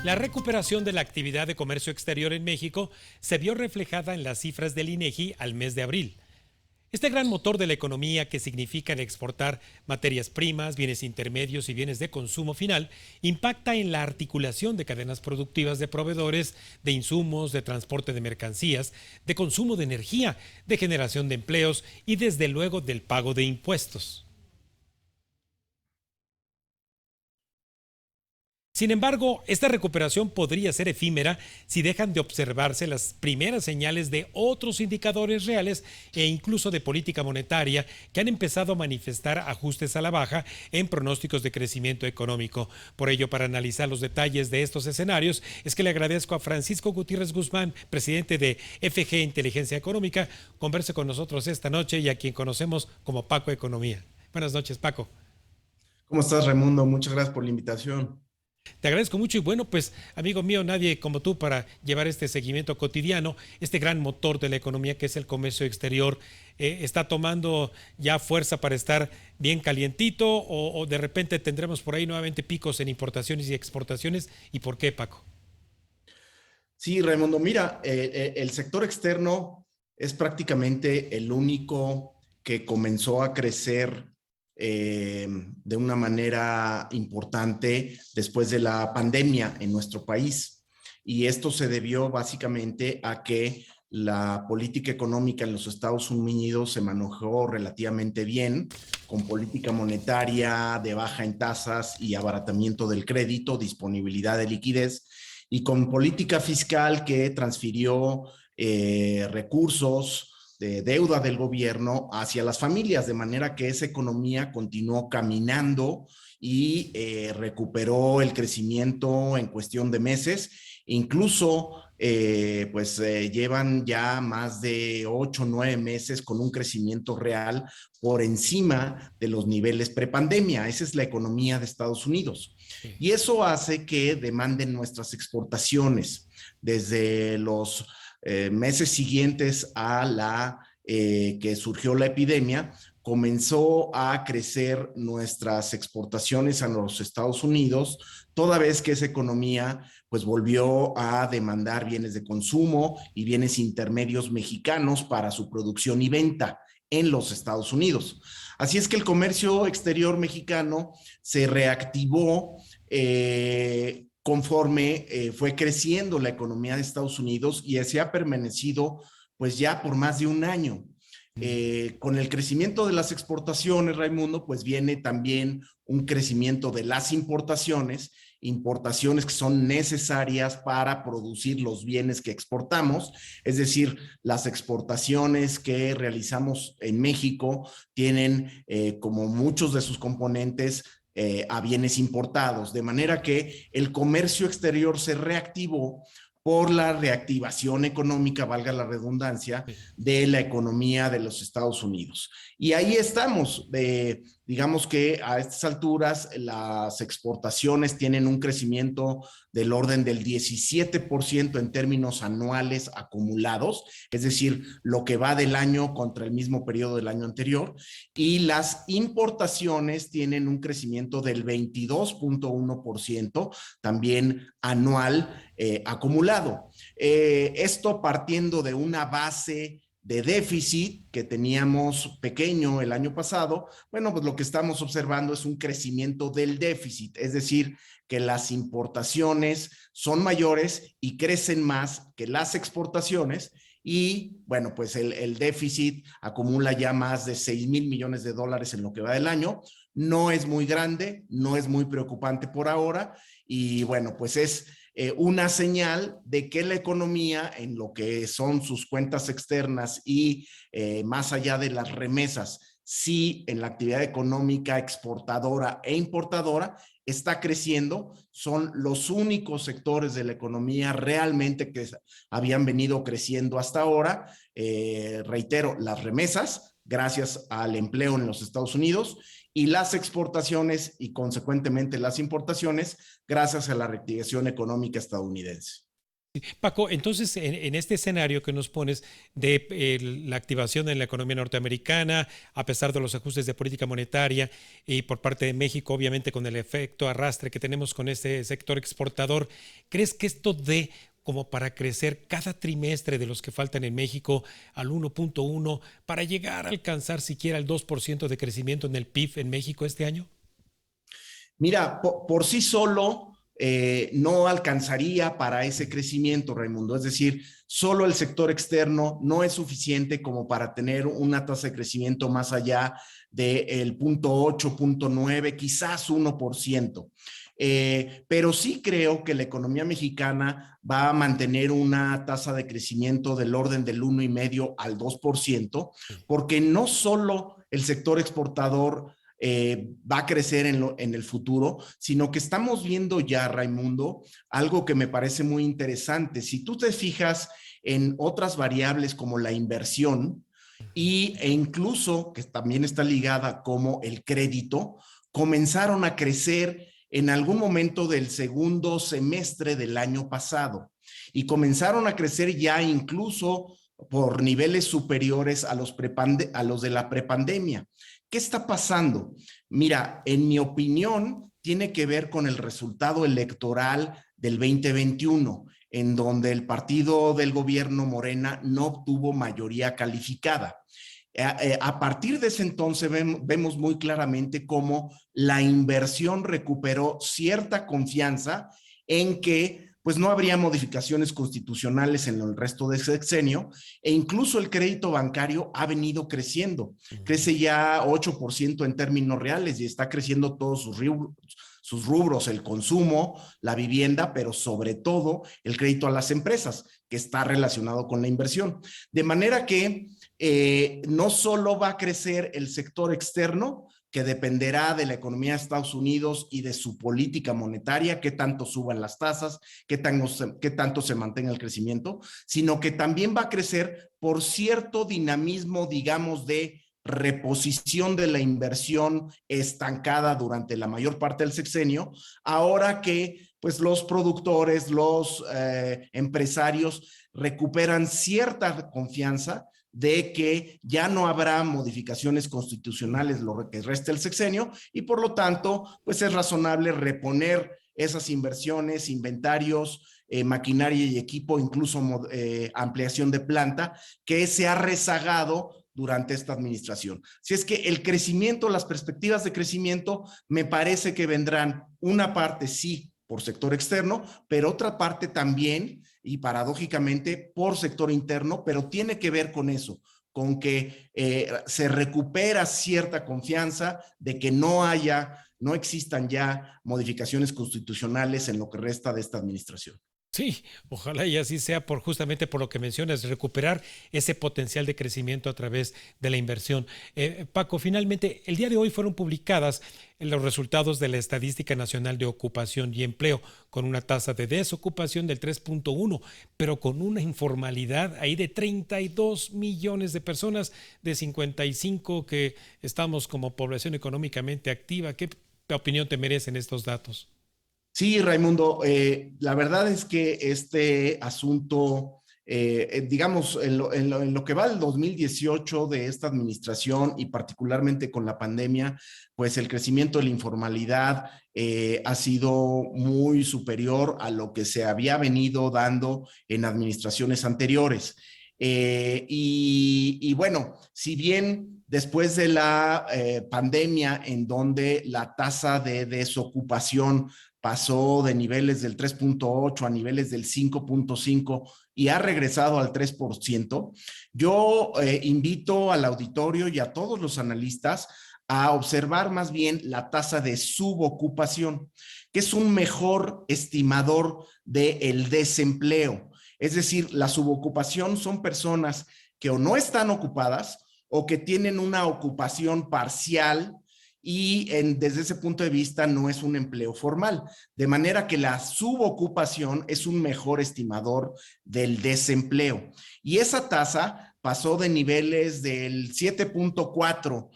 La recuperación de la actividad de comercio exterior en México se vio reflejada en las cifras del INEGI al mes de abril. Este gran motor de la economía que significa exportar materias primas, bienes intermedios y bienes de consumo final, impacta en la articulación de cadenas productivas de proveedores, de insumos, de transporte de mercancías, de consumo de energía, de generación de empleos y desde luego del pago de impuestos. Sin embargo, esta recuperación podría ser efímera si dejan de observarse las primeras señales de otros indicadores reales e incluso de política monetaria que han empezado a manifestar ajustes a la baja en pronósticos de crecimiento económico. Por ello, para analizar los detalles de estos escenarios, es que le agradezco a Francisco Gutiérrez Guzmán, presidente de FG Inteligencia Económica, converse con nosotros esta noche y a quien conocemos como Paco Economía. Buenas noches, Paco. ¿Cómo estás, Raimundo? Muchas gracias por la invitación. Te agradezco mucho y bueno, pues amigo mío, nadie como tú para llevar este seguimiento cotidiano, este gran motor de la economía que es el comercio exterior, está tomando ya fuerza para estar bien calientito o de repente tendremos por ahí nuevamente picos en importaciones y exportaciones. ¿Y por qué, Paco? Sí, Raimundo, mira, el sector externo es prácticamente el único que comenzó a crecer de una manera importante después de la pandemia en nuestro país. Y esto se debió básicamente a que la política económica en los Estados Unidos se manejó relativamente bien, con política monetaria de baja en tasas y abaratamiento del crédito, disponibilidad de liquidez, y con política fiscal que transfirió recursos de deuda del gobierno hacia las familias, de manera que esa economía continuó caminando y recuperó el crecimiento en cuestión de meses. Incluso, llevan ya más de 8 o 9 meses con un crecimiento real por encima de los niveles prepandemia. Esa es la economía de Estados Unidos. Sí. Y eso hace que demanden nuestras exportaciones desde los meses siguientes a la que surgió la epidemia. Comenzó a crecer nuestras exportaciones a los Estados Unidos, toda vez que esa economía pues volvió a demandar bienes de consumo y bienes intermedios mexicanos para su producción y venta en los Estados Unidos. Así es que el comercio exterior mexicano se reactivó conforme fue creciendo la economía de Estados Unidos y se ha permanecido pues ya por más de un año. Con el crecimiento de las exportaciones, Raimundo, pues viene también un crecimiento de las importaciones, importaciones que son necesarias para producir los bienes que exportamos, es decir, las exportaciones que realizamos en México tienen como muchos de sus componentes a bienes importados, de manera que el comercio exterior se reactivó por la reactivación económica, valga la redundancia, Sí. de la economía de los Estados Unidos. Y ahí estamos. Digamos que a estas alturas las exportaciones tienen un crecimiento del orden del 17% en términos anuales acumulados, es decir, lo que va del año contra el mismo periodo del año anterior, y las importaciones tienen un crecimiento del 22.1% también anual acumulado. Esto partiendo de una base de déficit que teníamos pequeño el año pasado. Bueno, pues lo que estamos observando es un crecimiento del déficit, es decir, que las importaciones son mayores y crecen más que las exportaciones. Y bueno, pues el déficit acumula ya más de 6,000 millones de dólares en lo que va del año. No es muy grande, no es muy preocupante por ahora. Y bueno, pues es una señal de que la economía, en lo que son sus cuentas externas y más allá de las remesas, sí en la actividad económica exportadora e importadora, está creciendo. Son los únicos sectores de la economía realmente que habían venido creciendo hasta ahora. Reitero, las remesas, gracias al empleo en los Estados Unidos, y las exportaciones y consecuentemente las importaciones gracias a la reactivación económica estadounidense. Paco, entonces en este escenario que nos pones de la activación en la economía norteamericana, a pesar de los ajustes de política monetaria y por parte de México, obviamente con el efecto arrastre que tenemos con este sector exportador, ¿crees que esto dé como para crecer cada trimestre de los que faltan en México al 1.1 para llegar a alcanzar siquiera el 2% de crecimiento en el PIB en México este año? Mira, por sí solo no alcanzaría para ese crecimiento, Raimundo. Es decir, solo el sector externo no es suficiente como para tener una tasa de crecimiento más allá del 0.8, 0.9, quizás 1%. Pero sí creo que la economía mexicana va a mantener una tasa de crecimiento del orden del 1,5 al 2%, porque no solo el sector exportador va a crecer en el futuro, sino que estamos viendo ya, Raimundo, algo que me parece muy interesante. Si tú te fijas en otras variables como la inversión e incluso, que también está ligada como el crédito, comenzaron a crecer en algún momento del segundo semestre del año pasado y comenzaron a crecer ya incluso por niveles superiores a los de la prepandemia. ¿Qué está pasando? Mira, en mi opinión, tiene que ver con el resultado electoral del 2021, en donde el partido del gobierno Morena no obtuvo mayoría calificada. A partir de ese entonces vemos muy claramente cómo la inversión recuperó cierta confianza en que pues no habría modificaciones constitucionales en el resto del sexenio e incluso el crédito bancario ha venido creciendo. Crece ya 8% en términos reales y está creciendo todos sus rubros, el consumo, la vivienda, pero sobre todo el crédito a las empresas, que está relacionado con la inversión. De manera que no solo va a crecer el sector externo, que dependerá de la economía de Estados Unidos y de su política monetaria, qué tanto suban las tasas, qué tanto se mantenga el crecimiento, sino que también va a crecer por cierto dinamismo, digamos, de reposición de la inversión estancada durante la mayor parte del sexenio, ahora que pues los productores, los empresarios recuperan cierta confianza de que ya no habrá modificaciones constitucionales lo que resta del sexenio y por lo tanto, pues es razonable reponer esas inversiones, inventarios, maquinaria y equipo, incluso ampliación de planta, que se ha rezagado durante esta administración. Si es que el crecimiento, las perspectivas de crecimiento, me parece que vendrán una parte, sí, por sector externo, pero otra parte también, y paradójicamente, por sector interno, pero tiene que ver con eso, con que se recupera cierta confianza de que no existan ya modificaciones constitucionales en lo que resta de esta administración. Sí, ojalá y así sea por justamente por lo que mencionas, recuperar ese potencial de crecimiento a través de la inversión. Paco, finalmente, el día de hoy fueron publicadas los resultados de la Estadística Nacional de Ocupación y Empleo, con una tasa de desocupación del 3.1, pero con una informalidad ahí de 32 millones de personas, de 55 que estamos como población económicamente activa. ¿Qué opinión te merecen estos datos? Sí, Raimundo, la verdad es que este asunto, digamos, en lo que va del 2018 de esta administración y particularmente con la pandemia, pues el crecimiento de la informalidad ha sido muy superior a lo que se había venido dando en administraciones anteriores. Y bueno, si bien después de la pandemia en donde la tasa de desocupación pasó de niveles del 3.8 a niveles del 5.5 y ha regresado al 3%, yo invito al auditorio y a todos los analistas a observar más bien la tasa de subocupación, que es un mejor estimador del desempleo. Es decir, la subocupación son personas que o no están ocupadas o que tienen una ocupación parcial y desde ese punto de vista no es un empleo formal. De manera que la subocupación es un mejor estimador del desempleo. Y esa tasa pasó de niveles del 7.4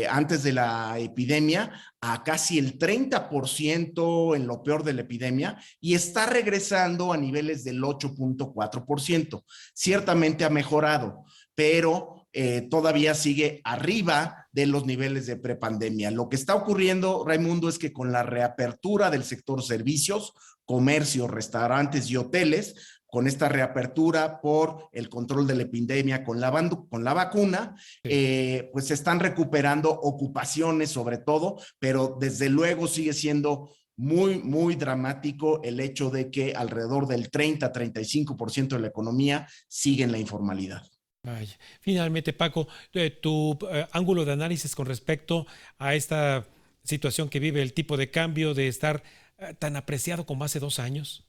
antes de la epidemia a casi el 30% en lo peor de la epidemia y está regresando a niveles del 8.4%. Ciertamente ha mejorado, pero todavía sigue arriba de los niveles de prepandemia. Lo que está ocurriendo, Raimundo, es que con la reapertura del sector servicios, comercio, restaurantes y hoteles, con esta reapertura por el control de la epidemia con la vacuna, pues se están recuperando ocupaciones sobre todo, pero desde luego sigue siendo muy, muy dramático el hecho de que alrededor del 30-35% de la economía sigue en la informalidad. Vaya. Finalmente, Paco, tu ángulo de análisis con respecto a esta situación que vive el tipo de cambio de estar tan apreciado como hace 2 años.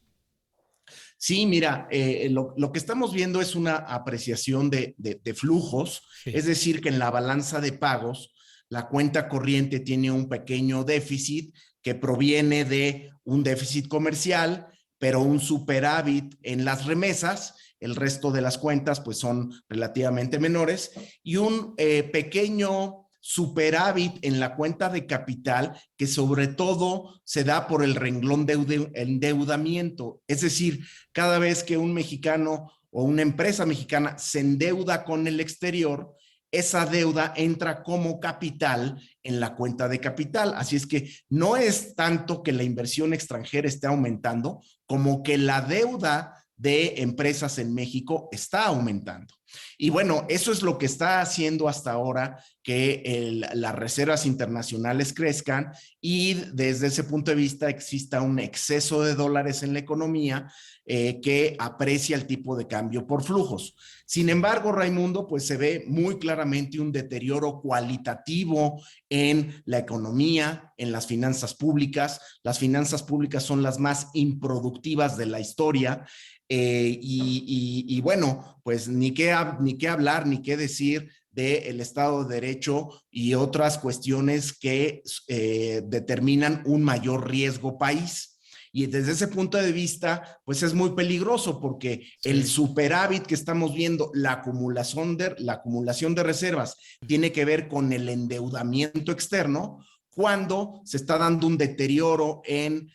Sí, mira, lo que estamos viendo es una apreciación de flujos, sí. Es decir, que en la balanza de pagos, la cuenta corriente tiene un pequeño déficit que proviene de un déficit comercial, pero un superávit en las remesas. El resto de las cuentas pues son relativamente menores y un pequeño superávit en la cuenta de capital que sobre todo se da por el renglón de endeudamiento. Es decir, cada vez que un mexicano o una empresa mexicana se endeuda con el exterior, esa deuda entra como capital en la cuenta de capital. Así es que no es tanto que la inversión extranjera esté aumentando como que la deuda de empresas en México está aumentando. Y bueno, eso es lo que está haciendo hasta ahora que las reservas internacionales crezcan y desde ese punto de vista exista un exceso de dólares en la economía que aprecia el tipo de cambio por flujos. Sin embargo, Raimundo, pues se ve muy claramente un deterioro cualitativo en la economía, en las finanzas públicas. Las finanzas públicas son las más improductivas de la historia. Y bueno, pues ni qué hablar, ni qué decir del Estado de Derecho y otras cuestiones que determinan un mayor riesgo país. Y desde ese punto de vista, pues es muy peligroso porque sí. El superávit que estamos viendo, la acumulación de reservas, tiene que ver con el endeudamiento externo, cuando se está dando un deterioro en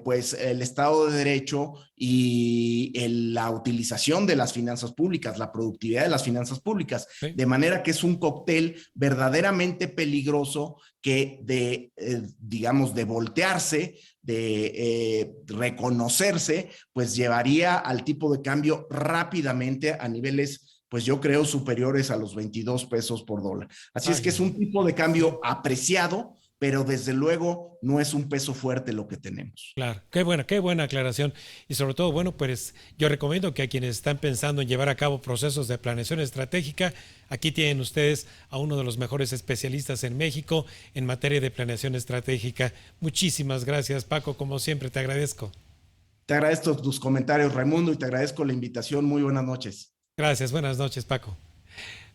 pues el Estado de Derecho y la utilización de las finanzas públicas, la productividad de las finanzas públicas, sí. De manera que es un cóctel verdaderamente peligroso que digamos, de voltearse, de reconocerse, pues llevaría al tipo de cambio rápidamente a niveles, pues yo creo, superiores a los 22 pesos por dólar. Así es que es un tipo de cambio apreciado, pero desde luego no es un peso fuerte lo que tenemos. Claro, qué buena aclaración. Y sobre todo, bueno, pues yo recomiendo que a quienes están pensando en llevar a cabo procesos de planeación estratégica, aquí tienen ustedes a uno de los mejores especialistas en México en materia de planeación estratégica. Muchísimas gracias, Paco, como siempre, te agradezco. Te agradezco tus comentarios, Raimundo, y te agradezco la invitación. Muy buenas noches. Gracias, buenas noches, Paco.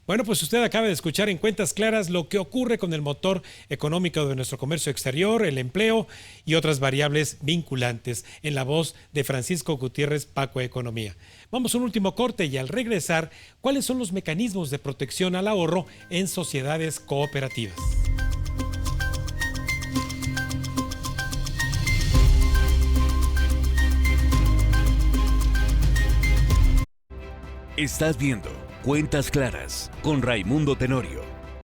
Bueno, pues usted acaba de escuchar en Cuentas Claras lo que ocurre con el motor económico de nuestro comercio exterior, el empleo y otras variables vinculantes, en la voz de Francisco Gutiérrez, Paco Economía. Vamos a un último corte y al regresar, ¿cuáles son los mecanismos de protección al ahorro en sociedades cooperativas? Estás viendo Cuentas Claras con Raimundo Tenorio.